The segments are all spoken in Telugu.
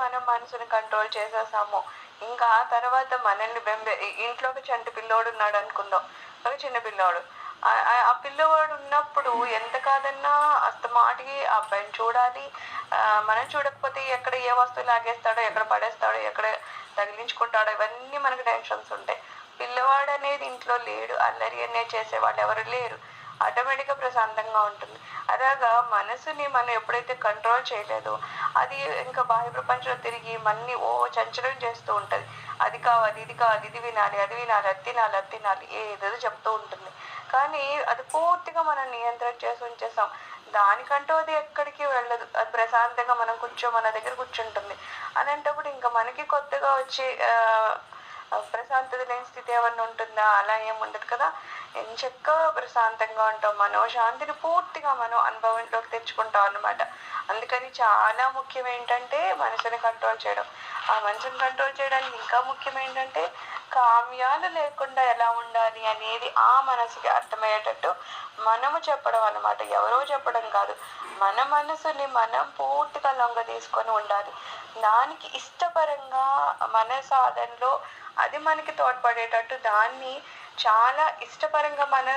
మనం మనసుని కంట్రోల్ చేసేసామో, ఇంకా ఆ తర్వాత మనల్ని ఇంట్లో ఒక చంటి పిల్లోడు ఉన్నాడు అనుకుందాం, ఒక చిన్న పిల్లోడు. ఆ పిల్లవాడు ఉన్నప్పుడు ఎంత కాదన్నా అస్తమాటికి ఆ అబ్బాయిని చూడాలి. మనం చూడకపోతే ఎక్కడ ఏ వస్తువు లాగేస్తాడో, ఎక్కడ పడేస్తాడో, ఎక్కడ తగిలించుకుంటాడో, ఇవన్నీ మనకు టెన్షన్స్ ఉంటాయి. పిల్లవాడు అనేది ఇంట్లో లేడు, అల్లరి అనేది చేసేవాళ్ళు ఎవరు లేరు, ఆటోమేటిక్గా ప్రశాంతంగా ఉంటుంది. అలాగా మనసుని మనం ఎప్పుడైతే కంట్రోల్ చేయలేదో అది ఇంకా బాహ్య ప్రపంచంలో తిరిగి మన్ని చంచలం చేస్తూ ఉంటుంది. అది కావాలి, ఇది కావాలి, ఇది వినాలి, అది వినాలి, అది తినాలి, అది తినాలి, ఏదేదో చెప్తూ ఉంటుంది. కానీ అది పూర్తిగా మనం నియంత్రణ చేసి ఉంచేసాం. దానికంటూ అది ఎక్కడికి వెళ్ళదు, అది ప్రశాంతంగా మనం మన దగ్గర కూర్చుంటుంది. అలాంటప్పుడు ఇంకా మనకి కొత్తగా వచ్చి ప్రశాంతత లేని స్థితి ఏమన్నా ఉంటుందా? అలా ఏముండదు కదా. ఎంచక్కగా ప్రశాంతంగా ఉంటాం, మనోశాంతిని పూర్తిగా మనం అనుభవంలోకి తెచ్చుకుంటాం అన్నమాట. అందుకని చాలా ముఖ్యం ఏంటంటే మనసుని కంట్రోల్ చేయడం. ఆ మనసుని కంట్రోల్ చేయడానికి ఇంకా ముఖ్యం ఏంటంటే కామ్యాలు లేకుండా ఎలా ఉండాలి అనేది ఆ మనసుకి అర్థమయ్యేటట్టు మనము చెప్పడం అన్నమాట. ఎవరో చెప్పడం కాదు, మన మనసుని మనం పూర్తిగా లొంగ తీసుకొని ఉండాలి. దానికి ఇష్టపరంగా మన సాధనలో అది మనకి తోడ్పడేటట్టు దాన్ని చాలా ఇష్టపరంగా మన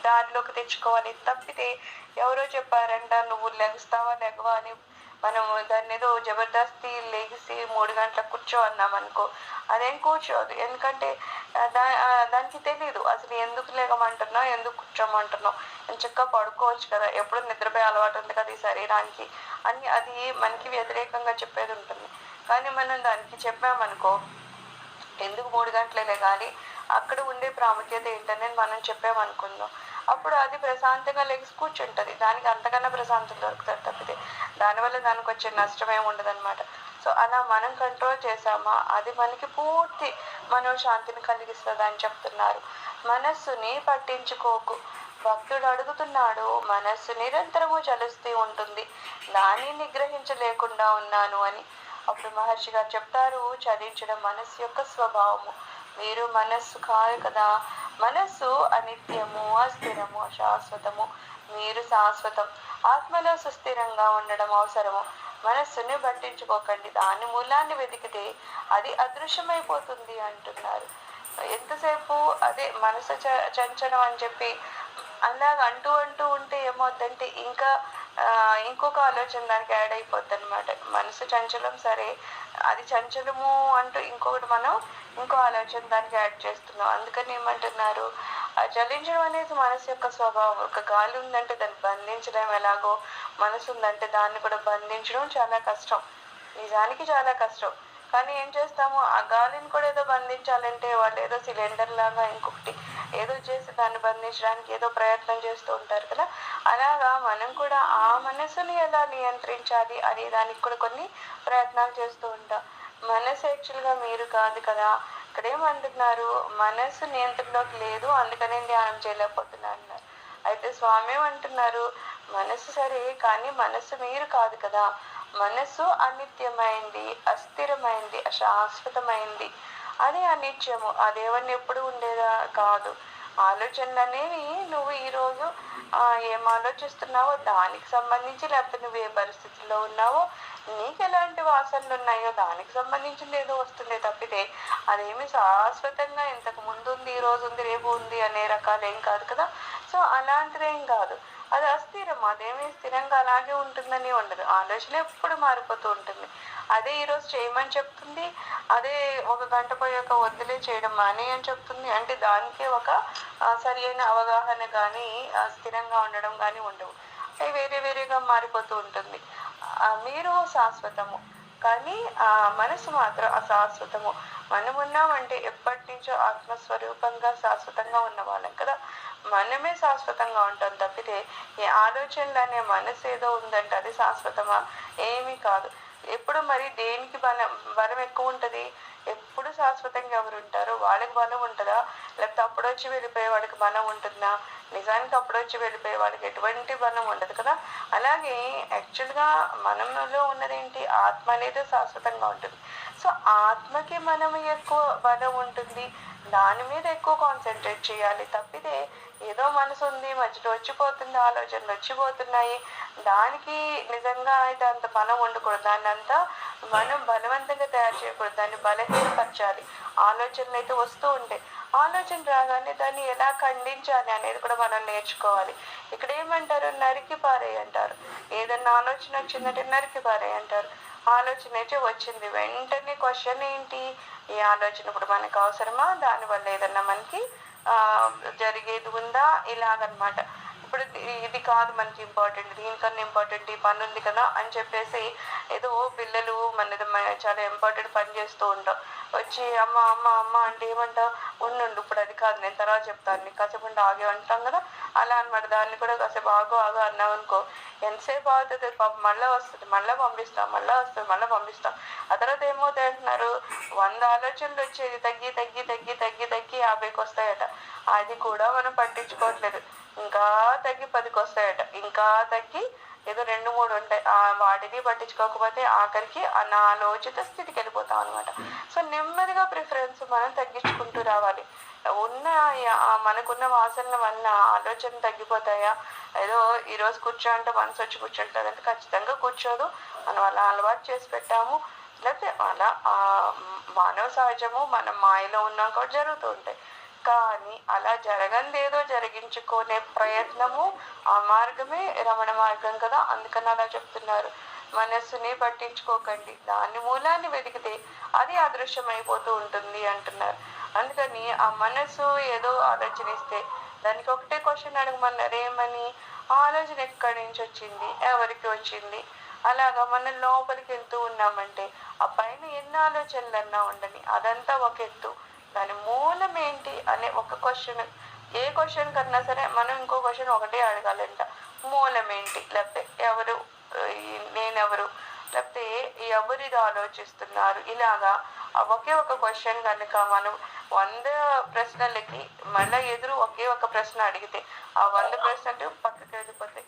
దారిలోకి తెచ్చుకోవాలి. తప్పితే ఎవరో చెప్పారంట నువ్వు లెగుస్తావా లెగవా అని మనం దాన్ని ఏదో జబర్దస్తి లెగిసి 3 గంటలకు కూర్చో అన్నామనుకో, అదేం కూర్చోదు. ఎందుకంటే దానికి తెలీదు అసలు ఎందుకు లేగమంటున్నావు, ఎందుకు కూర్చోమంటున్నావు. చక్కగా పడుకోవచ్చు కదా, ఎప్పుడు నిద్రపోయే అలవాటు ఉంది కదా ఈ శరీరానికి అని అది మనకి వ్యతిరేకంగా చెప్పేది ఉంటుంది. కానీ మనం దానికి చెప్పామనుకో, ఎందుకు 3 గంటలే లెగాలి, అక్కడ ఉండే ప్రాముఖ్యత ఏంటనేది మనం చెప్పామనుకుందాం, అప్పుడు అది ప్రశాంతంగా లెగిసి కూర్చుంటుంది. దానికి అంతకన్నా ప్రశాంతం దొరుకుతుంది తప్పితే దానివల్ల దానికి వచ్చే నష్టమేమి ఉండదు అనమాట. సో అలా మనం కంట్రోల్ చేసామా అది మనకి పూర్తి మనోశాంతిని కలిగిస్తుంది అని చెప్తున్నారు. మనస్సుని పట్టించుకోకు, భక్తుడు అడుగుతున్నాడు, మనస్సు నిరంతరము చలిస్తూ ఉంటుంది, దాన్ని నిగ్రహించలేకుండా ఉన్నాను అని. అప్పుడు మహర్షి గారు చెప్తారు, చలించడం మనస్సు యొక్క స్వభావము, మీరు మనస్సు కాదు కదా. మనస్సు అనిత్యము, అస్థిరము, అశాశ్వతము, మీరు శాశ్వతం. ఆత్మలో సుస్థిరంగా ఉండడం అవసరము. మనస్సుని పట్టించుకోకండి, దాని మూలాన్ని వెతికితే అది అదృశ్యమైపోతుంది అంటున్నారు. ఎంతసేపు అదే మనసు చంచలం అని చెప్పి అలాగ అంటూ అంటూ ఉంటే ఏమవుతుందంటే ఇంకా ఇంకొక ఆలోచన దానికి యాడ్ అయిపోద్ది అనమాట. మనసు చంచలం సరే, అది చంచలము అంటూ ఇంకొకటి మనం ఇంకో ఆలోచన దానికి యాడ్ చేస్తున్నాం. అందుకని ఏమంటున్నారు, ఆ చలించడం అనేది మనసు యొక్క స్వభావం. ఒక గాలి ఉందంటే దాన్ని బంధించడం ఎలాగో, మనసు ఉందంటే దాన్ని కూడా బంధించడం చాలా కష్టం, నిజానికి చాలా కష్టం. కానీ ఏం చేస్తాము, ఆ గాలిని కూడా ఏదో బంధించాలంటే వాళ్ళు ఏదో సిలిండర్ లాగా ఇంకొకటి ఏదో చేసి దాన్ని బంధించడానికి ఏదో ప్రయత్నం చేస్తూ ఉంటారు కదా. అలాగా మనం కూడా ఆ మనసుని ఎలా నియంత్రించాలి అనే దానికి కూడా కొన్ని ప్రయత్నాలు చేస్తూ ఉంటాం. మనసు యాక్చువల్గా మీరు కాదు కదా. ఇక్కడ ఏమంటున్నారు, మనసు నియంత్రణలోకి లేదు, అందుకనే ధ్యానం చేయలేకపోతున్నారు అన్నారు. అయితే స్వామి ఏమంటున్నారు, మనసు సరే కానీ మనసు మీరు కాదు కదా. మనస్సు అనిత్యమైంది, అస్థిరమైంది, అశాశ్వతమైంది. అది అనిత్యము, అదేవన్నీ ఎప్పుడు ఉండేదా కాదు. ఆలోచనలు అనేవి నువ్వు ఈరోజు ఏం ఆలోచిస్తున్నావో దానికి సంబంధించి, లేకపోతే నువ్వు ఏ పరిస్థితుల్లో ఉన్నావో, నీకు ఎలాంటి వాసనలు ఉన్నాయో దానికి సంబంధించింది ఏదో వస్తుంది తప్పితే అదేమి శాశ్వతంగా ఇంతకు ముందు ఉంది, ఈ రోజు ఉంది, రేపు ఉంది అనే రకాలు ఏం కాదు కదా. సో అలాంటిదేం కాదు, అది అస్థిరం, అదేమి స్థిరంగా అలాగే ఉంటుందని ఉండదు. ఆలోచన ఎప్పుడు మారిపోతూ ఉంటుంది. అదే ఈరోజు చేయమని చెప్తుంది, అదే 1 గంట పోయాక వద్దులే చేయడం మానే అని చెప్తుంది. అంటే దానికే ఒక సరి అయిన అవగాహన కానీ స్థిరంగా ఉండడం కానీ ఉండవు. అవి వేరే వేరేగా మారిపోతూ ఉంటుంది. మీరు శాశ్వతము, కానీ మనసు మాత్రం అశాశ్వతము. మనం ఉన్నామంటే ఎప్పటి నుంచో ఆత్మస్వరూపంగా శాశ్వతంగా ఉన్న వాళ్ళం కదా. మనమే శాశ్వతంగా ఉంటాం తప్పితే ఈ ఆలోచనలు అనే మనసు ఏదో ఉందంటే అది శాశ్వతమా? ఏమీ కాదు. ఎప్పుడు మరి దేనికి బలం ఎక్కువ ఉంటుంది? ఎప్పుడు శాశ్వతంగా ఎవరు ఉంటారో వాళ్ళకి బలం ఉంటుందా, లేకపోతే అప్పుడొచ్చి వెళ్ళిపోయే వాడికి బలం ఉంటుందా? నిజానికి అప్పుడొచ్చి వెళ్ళిపోయే వాడికి ఎటువంటి బలం ఉండదు కదా. అలాగే యాక్చువల్గా మనలో ఉన్నదేంటి, ఆత్మ అనేది శాశ్వతంగా ఉంటుంది. సో ఆత్మకి మనం ఎక్కువ బలం ఉంటుంది, దాని మీద ఎక్కువ కాన్సన్ట్రేట్ చేయాలి తప్పితే ఏదో మనసు ఉంది మధ్యలో వచ్చిపోతుంది, ఆలోచనలు వచ్చిపోతున్నాయి, దానికి నిజంగా అయితే అంత బలం ఉండకూడదు. దాన్ని అంతా మనం బలవంతంగా తయారు చేయకూడదు, దాన్ని బలహీనపరచాలి. ఆలోచనలు అయితే వస్తూ ఉంటాయి, ఆలోచన రాగానే దాన్ని ఎలా ఖండించాలి అనేది కూడా మనం నేర్చుకోవాలి. ఇక్కడ ఏమంటారు, నరికి పారేయి అంటారు. ఏదన్నా ఆలోచన వచ్చిందంటే నరికి పారేయి అంటారు. ఆలోచన అయితే వచ్చింది, వెంటనే క్వశ్చన్ ఏంటి, ఈ ఆలోచన ఇప్పుడు మనకు అవసరమా, దానివల్ల ఏదన్నా మనకి జరిగేది ఉందా, ఇలాగనమాట. ఇప్పుడు ఇది కాదు మనకి ఇంపార్టెంట్, దీనికన్నా ఇంపార్టెంట్ ఈ పని ఉంది కదా అని చెప్పేసి ఏదో పిల్లలు మనది చాలా ఇంపార్టెంట్ పని చేస్తూ ఉంటాం, వచ్చి అమ్మ అమ్మ అమ్మ అంటే ఏమంటావు, ఉండు ఇప్పుడు అది కాదు నేను తర్వాత చెప్తాను నీకు, కాసేపు ఉండి ఆగే అంటాం కదా, అలా అనమాట. దాన్ని కూడా కాసేపు ఆగు ఆగు అన్నావు అనుకో, ఎంతసేపు అవుతుంది పాపం, మళ్ళీ వస్తుంది, మళ్ళీ పంపిస్తాం, మళ్ళీ వస్తుంది, మళ్ళీ పంపిస్తాం. ఆ తర్వాత ఏమవుతాయి అంటున్నారు, 100 ఆలోచనలు వచ్చేది తగ్గి తగ్గి తగ్గి తగ్గి తగ్గి 50కి వస్తాయట. అది కూడా మనం పట్టించుకోవట్లేదు, ఇంకా తగ్గి 10కి వస్తాయట, ఇంకా తగ్గి ఏదో 2-3 ఉంటాయి, వాటిని పట్టించుకోకపోతే ఆఖరికి అనాలోచిత స్థితికి వెళ్ళిపోతాం అనమాట. సో నెమ్మదిగా ప్రిఫరెన్స్ మనం తగ్గించుకుంటూ రావాలి. ఉన్న మనకున్న వాసనల వల్ల ఆలోచన తగ్గిపోతాయా, ఏదో ఈరోజు కూర్చో అంటే మనసు వచ్చి కూర్చుంటుంది అంటే ఖచ్చితంగా కూర్చోదు, మనం అలా అలవాటు చేసి పెట్టాము, లేకపోతే అలా మానవ సహజము, మనం మాయలో ఉన్నాం కూడా జరుగుతూ ఉంటాయి. కానీ అలా జరగందేదో జరిగించుకునే ప్రయత్నము, ఆ మార్గమే రమణ మార్గం కదా, అందుకని అలా చెప్తున్నారు. మనస్సుని పట్టించుకోకండి, దాని మూలాన్ని వెతికితే అది అదృశ్యమైపోతూ ఉంటుంది అంటున్నారు. అందుకని ఆ మనస్సు ఏదో ఆలోచనిస్తే దానికి ఒకటే క్వశ్చన్ అడగమన్నారు, ఏమని, ఆలోచన ఎక్కడి నుంచి వచ్చింది, ఎవరికి వచ్చింది. అలాగా మనం లోపలికి వెళ్తూ ఉన్నామంటే ఆ పైన ఎన్ని ఆలోచనలన్నా ఉండని అదంతా ఒక ఎత్తు, దాని మూలం ఏంటి అనే ఒక క్వశ్చన్, ఏ క్వశ్చన్ కన్నా సరే మనం ఇంకో క్వశ్చన్ ఒకటే అడగాలంట, మూలం ఏంటి, లేకపోతే ఎవరు, నేనెవరు, లేకపోతే ఎవరిది ఆలోచిస్తున్నారు, ఇలాగా ఒకే ఒక క్వశ్చన్ కనుక మనం 100 ప్రశ్నలకి మళ్ళీ ఎదురు ఒకే ఒక ప్రశ్న అడిగితే ఆ 100 ప్రశ్నలు పక్కకి వెళ్ళిపోతాయి.